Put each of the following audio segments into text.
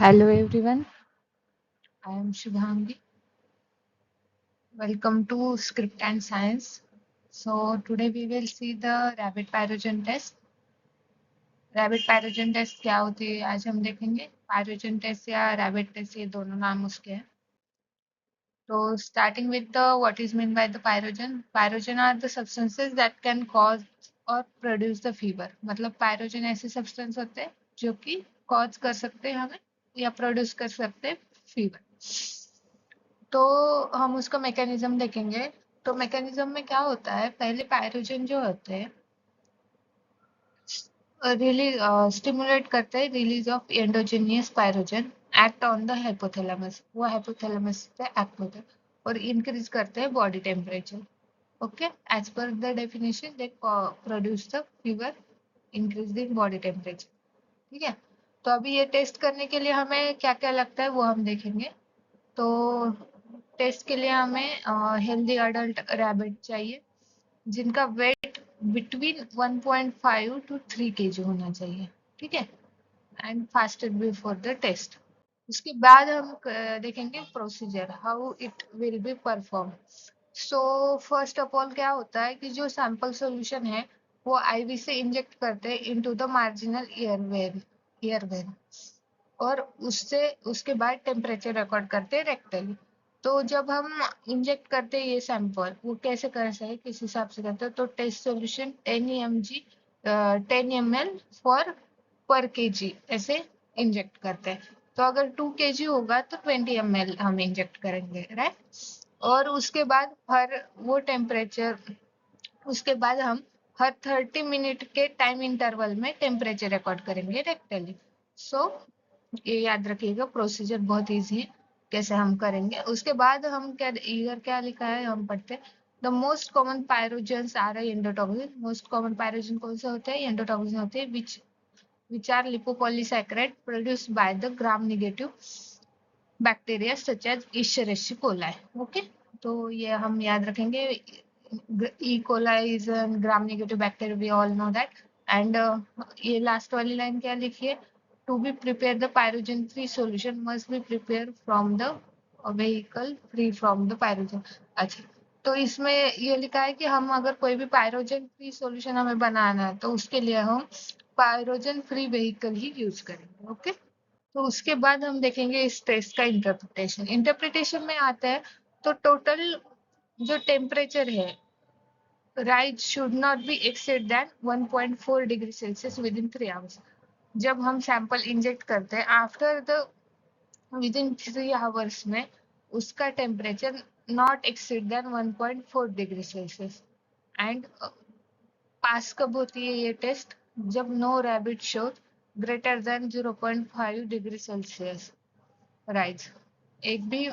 Hello everyone, I am Shubhangi. Welcome to Script and Science. So today we will see the rabbit pyrogen test. Rabbit pyrogen test क्या होती है आज हम देखेंगे. Pyrogen test या rabbit test ये दोनों नाम उसके हैं. So starting with the what is meant by the pyrogen. Pyrogen are the substances that can cause or produce the fever. मतलब pyrogen ऐसे substance होते हैं जो कि cause कर सकते हैं हमें या produce कर सकते हैं fever. तो हम उसका मैकेनिज्म देखेंगे. तो मैकेनिज्म में क्या होता है, पहले पायरोजन जो होते हैं रिलीज स्टिमुलेट करते हैं release of endogenous pyrogen act on the hypothalamus. वो हाइपोथैलेमस पे एक्ट होते हैं और इंक्रीज करते हैं body temperature. Okay, as per the definition they produce the fever, increase in body temperature. ठीक है. तो अभी ये टेस्ट करने के लिए हमें क्या क्या लगता है वो हम देखेंगे. तो टेस्ट के लिए हमें हेल्दी अडल्ट रैबिट चाहिए जिनका वेट बिटवीन 1.5 टू 3 kg होना चाहिए. ठीक है. And fasted before the test. उसके बाद हम देखेंगे procedure how it will be perform. So first of all क्या होता है कि जो सैंपल सॉल्यूशन है वो आईवी से इंजेक्ट करते हैं into the marginal year when और उससे उसके बाद टेम्परेचर रिकॉर्ड करते हैं रेक्टली. तो जब हम इंजेक्ट करते हैं ये सैंपल वो कैसे करते हैं किस हिसाब से करते हैं. तो टेस्ट सॉल्यूशन 10 ml फॉर पर केजी ऐसे इंजेक्ट करते हैं. तो अगर 2 kg होगा तो 20 ml हम इंजेक्ट करेंगे, राइट. और उसके बाद हर वो टेम्परेचर उसके बाद हम हर 30 मिनट के टाइम इंटरवल में टेम्परेचर रिकॉर्ड करेंगे रेक्टली. सो ये याद रखिएगा, प्रोसीजर बहुत इजी है कैसे हम करेंगे. उसके बाद हम क्या लिखा है हम पढ़ते हैं. The most common pyrogens are endotoxin. Most common pyrogen कौन से होते हैं, एंडोटॉक्सिन होते हैं which are lipopolysaccharide produced by the gram negative bacteria such as Escherichia coli. Okay, तो ये हम याद रखेंगे. E. coli is a gram negative bacteria, we all know that. And ये लास्ट वाली लाइन क्या लिखी है, to be prepared the pyrogen free solution must be prepared from the vehicle free from the pyrogen. अच्छा, तो इसमें ये लिखा है कि हम अगर कोई भी पायरोजन फ्री सॉल्यूशन हमें बनाना है तो उसके लिए हम पायरोजन फ्री व्हीकल ही यूज करेंगे. ओके. तो उसके बाद हम देखेंगे इस टेस्ट का इंटरप्रिटेशन में आता है. तो टोटल जो टेम्परेचर है rise should not be exceed than 1.4 degree Celsius within 3 hours. जब हम सैंपल इंजेक्ट करते हैं after the within 3 hours में उसका temperature not exceed than 1.4 degree Celsius. And pass कब होती है ये टेस्ट, जब no rabbit show greater than 0.5 degree Celsius rise. एक भी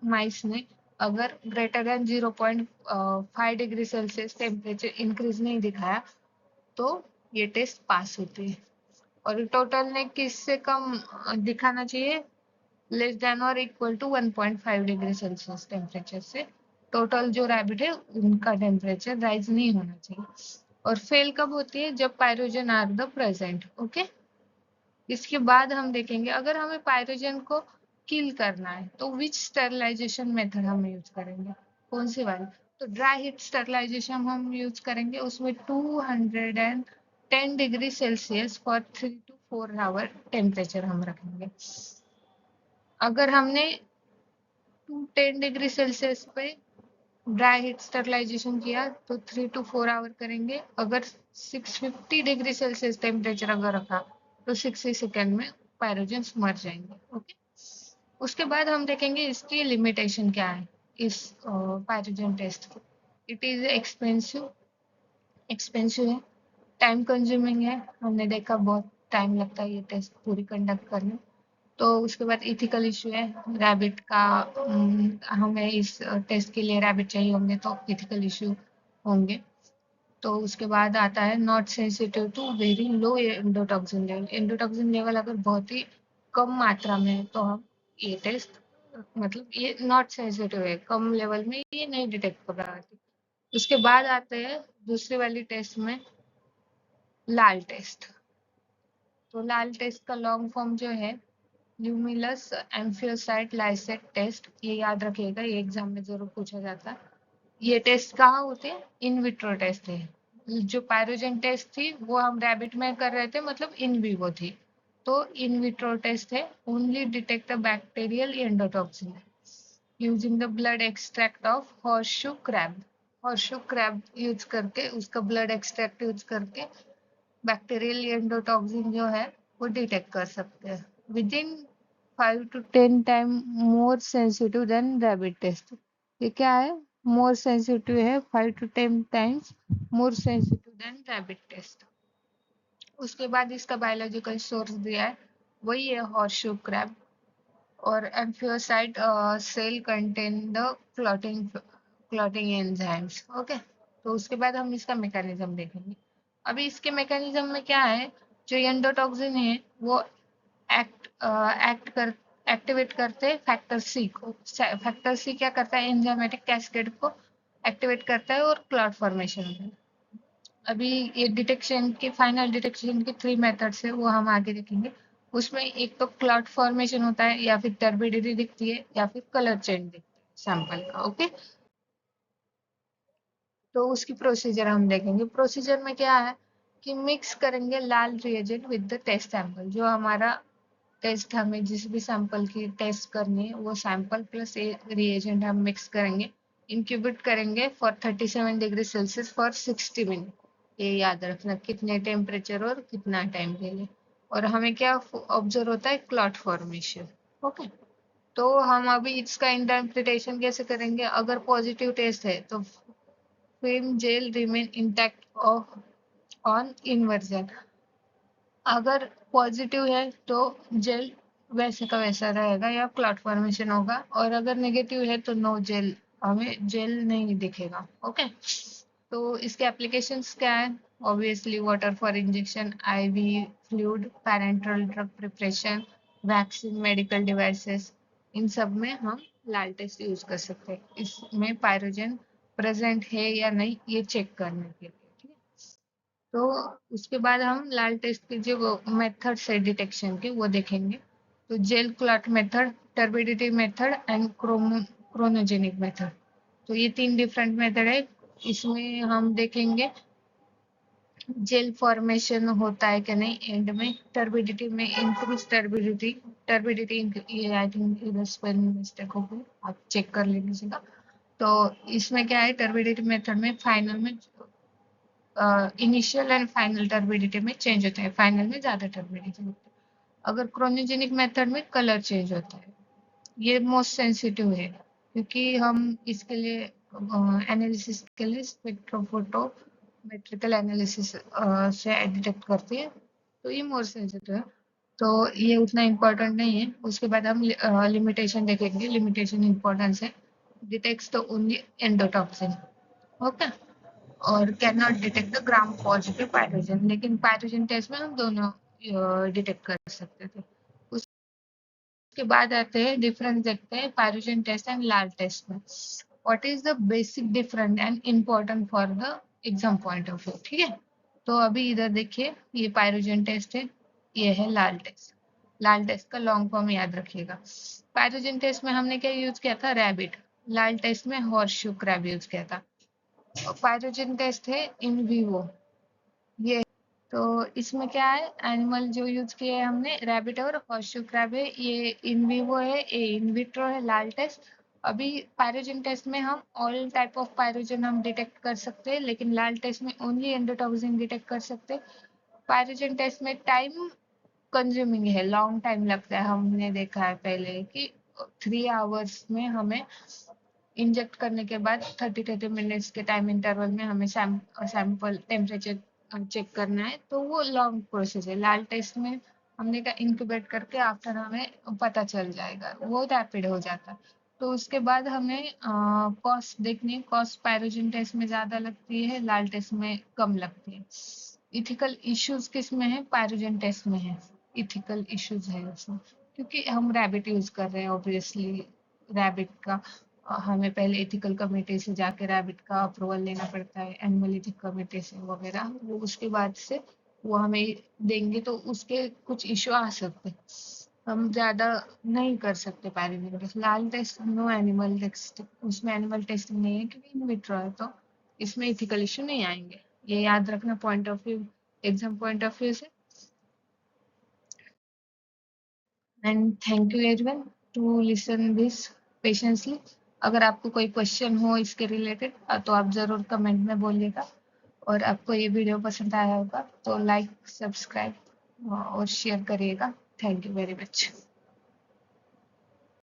माइस ने अगर greater than 0.5 degree Celsius temperature increase नहीं दिखाया तो ये टेस्ट पास होती है. और टोटल ने किससे कम दिखाना चाहिए, लेस देन और equal to 1.5 degree Celsius temperature से टोटल जो रैबिट है उनका टेम्परेचर राइज नहीं होना चाहिए. और फेल कब होती है, जब pyrogen are the present. Okay. इसके बाद हम देखेंगे अगर हमें पायरोजन को किल करना है तो विच स्टरलाइजेशन मेथड हम यूज करेंगे, कौन सी वाली. तो ड्राई हीट स्टरलाइजेशन हम यूज करेंगे. उसमें 210 degree Celsius for 3 to 4 hour temperature हम रखेंगे. अगर हमने 210 डिग्री सेल्सियस पे ड्राई हीट स्टरलाइजेशन किया तो 3 to 4 आवर करेंगे. अगर 650 डिग्री सेल्सियस टेम्परेचर अगर रखा तो 60 सेकेंड में पायरोजन्स मर जाएंगे. ओके. उसके बाद हम देखेंगे इसकी लिमिटेशन क्या है इस पायरोजन टेस्ट की. इट इज एक्सपेंसिव है, टाइम कंज्यूमिंग है. हमने देखा बहुत टाइम लगता है ये टेस्ट पूरी कंडक्ट करने. तो उसके बाद इथिकल इशू है रैबिट का. हमें इस टेस्ट के लिए रैबिट चाहिए होंगे तो इथिकल इशू होंगे. तो उसके बाद आता है not sensitive to very low endotoxin level. Endotoxin level अगर बहुत ही कम मात्रा में है तो हम ये टेस्ट मतलब ये नॉट सेंसिटिव है, कम लेवल में ये नहीं डिटेक्ट कर रहा है. उसके बाद आते हैं दूसरी वाली टेस्ट में लाल टेस्ट. तो लाल टेस्ट का लॉन्ग फॉर्म जो है ल्यूमिनस एम्फियोसाइट लाइसेट टेस्ट, ये याद रखिएगा, ये एग्जाम में जरूर पूछा जाता है। ये टेस्ट कहाँ होते हैं? इन विट्रो टेस्ट है। जो पायरोजन टेस्ट थी वो हम रैबिट में कर रहे थे, मतलब इन विवो थी। तो इन विट्रो टेस्ट है, only detect the bacterial endotoxin using the blood extract of horseshoe crab. Horseshoe crab use करके, उसका ब्लड एक्सट्रैक्ट यूज करके बैक्टीरियल एंडोटॉक्सिन जो है वो डिटेक्ट कर सकते हैं। Within 5 to 10 time more sensitive than rabbit test. ये क्या है? मोर सेंसिटिव है, 5 to 10 times more sensitive than rabbit test. उसके बाद इसका बायोलॉजिकल सोर्स दिया है, वही है हॉर्सशू क्रैब। और amoebocyte cell contain the clotting enzymes. Okay, तो उसके बाद हम इसका मैकेनिज्म देखेंगे। अभी इसके मैकेनिज्म में क्या है, जो एंडोटॉक्सिन है वो एक्ट कर एक्टिवेट करते फैक्टर सी को। फैक्टर सी क्या करता है? एंजाइमेटिक कैस्केड को एक्टिवेट करता है और क्लॉट फॉर्मेशन होता है। अभी ये डिटेक्शन के, फाइनल डिटेक्शन के 3 मेथड्स है, वो हम आगे देखेंगे। उसमें एक तो क्लॉट फॉर्मेशन होता है, या फिर टर्बिडिटी दिखती है, या फिर कलर चेंज दिखती है सैंपल का। ओके, तो उसकी प्रोसीजर हम देखेंगे। प्रोसीजर में क्या है कि मिक्स करेंगे LAL reagent with the test sample. जो हमारा टेस्ट, हमें जिस भी सैंपल की टेस्ट करनी है वो सैंपल प्लस रिएजेंट हम मिक्स करेंगे, इंक्यूबेट करेंगे for 37 degree Celsius for 60 minute. ये याद रखना, कितने टेम्परेचर और कितना टाइम के लिए। और हमें क्या ऑब्जर्व होता है? Clot formation. ओके, तो हम अभी इसका इंटरप्रिटेशन कैसे करेंगे? अगर पॉजिटिव टेस्ट है तो film gel remain intact on inversion. अगर पॉजिटिव है तो जेल वैसे का वैसा रहेगा या क्लॉट फॉर्मेशन होगा, और अगर नेगेटिव है तो नो जेल, हमें जेल नहीं दिखेगा। ओके, तो इसके एप्लीकेशंस क्या है? Obviously water for injection, IV fluid, parenteral drug preparation, vaccine, medical devices, इन सब में हम लाल टेस्ट यूज कर सकते हैं, इसमें पायरोजन प्रेजेंट है या नहीं ये चेक करने के लिए। ठीक है, तो उसके बाद हम लाल टेस्ट के जो मेथड है डिटेक्शन के वो देखेंगे। तो gel clot method, turbidity method and chromogenic method. तो ये 3 डिफरेंट मेथड है। इसमें हम देखेंगे जेल फॉर्मेशन होता है कि नहीं एंड में। टर्बिडिटी में इंक्रीज टर्बिडिटी, ये आई थिंक इधर स्पेलिंग मिस्टेक होगी, आप चेक कर लीजिएगा। तो इसमें क्या है, टर्बिडिटी मेथड में फाइनल में इनिशियल एंड फाइनल टर्बिडिटी में चेंज होता है, फाइनल में ज्यादा टर्बिडिटी होती है। अगर क्रोनोजेनिक मेथड में कलर चेंज होता है। ये मोस्ट सेंसिटिव है, क्योंकि हम इसके लिए एनालिसिस के लिए स्पेक्ट्रोफोटोमेट्रिकल एनालिसिस से डिटेक्ट करती है, तो ये मोर सेंसिटिव है। तो ये उतना इम्पोर्टेंट नहीं है। उसके बाद हम लिमिटेशन देखेंगे। लिमिटेशन इम्पोर्टेंस है, डिटेक्ट्स तो ओनली एंडोटॉक्सिन। ओके, और can not detect the gram positive pyrogen, लेकिन पायरोजन टेस्ट में हम दोनों डिटेक्ट कर सकते थे। उसके बाद आते हैं डिफरेंस, देखते हैं pyrogen test and LAL test में। What is the basic different and important for the exam point of view. ठीक है, तो अभी इधर देखिए, ये पायरोजन टेस्ट है, ये है लाल टेस्ट। लाल टेस्ट का लॉन्ग फॉर्म याद रखिएगा। पायरोजन टेस्ट में हमने क्या यूज किया था? रैबिट। लाल टेस्ट में हॉर्सशू क्रैब यूज किया था। पायरोजन टेस्ट है इन विवो, ये। तो इसमें क्या है, एनिमल जो यूज किए हैं हमने, रैबिट और हॉर्सशू क्रैब है। ये इन विवो है, ये इन विट्रो है लाल टेस्ट। अभी पायरोजन टेस्ट में हम ऑल टाइप ऑफ पायरोजन हम डिटेक्ट कर सकते हैं, लेकिन लाल टेस्ट में ओनली एंडोटॉक्सिन डिटेक्ट कर सकते हैं। पायरोजन टेस्ट में टाइम कंज्यूमिंग है, लॉन्ग टाइम लगता है। हमने देखा है पहले कि 3 आवर्स में हमें इंजेक्ट करने के बाद 30-30 मिनट्स के टाइम इंटरवल में हमें सैंपल टेम्परेचर चेक करना है, तो वो लॉन्ग प्रोसेस है। लाल टेस्ट में हमने का इंक्यूबेट करके आफ्टर हमें पता चल जाएगा, वो रैपिड हो जाता है। तो उसके बाद हमें कॉस्ट देखनी है। कॉस्ट पायरोजन टेस्ट में ज्यादा लगती है, लाल टेस्ट में कम लगती है। इथिकल इश्यूज किस में है? पायरोजन टेस्ट में है, इथिकल इश्यूज है उसमें, क्योंकि हम रैबिट यूज कर रहे हैं। ऑब्वियसली रैबिट का हमें पहले एथिकल कमेटी से जाके रैबिट का अप्रूवल लेना पड़ता है, एनिमल एथिक कमेटी से वगैरह, वो उसके बाद से वो हमें देंगे, तो उसके कुछ इश्यू आ सकते हैं। हम ज्यादा नहीं कर सकते parameter test. LAL test no animal test, उसमें एनिमल टेस्टिंग नहीं है क्योंकि इन विट्रो है, तो इसमें इथिकल इशू नहीं आएंगे। ये याद रखना point of view, exam point of view से। And thank you everyone to listen this patiently. अगर आपको कोई क्वेश्चन हो इसके रिलेटेड तो आप जरूर कमेंट में बोलिएगा। और आपको ये वीडियो पसंद आया होगा तो लाइक, सब्सक्राइब और शेयर करिएगा। Thank you very much.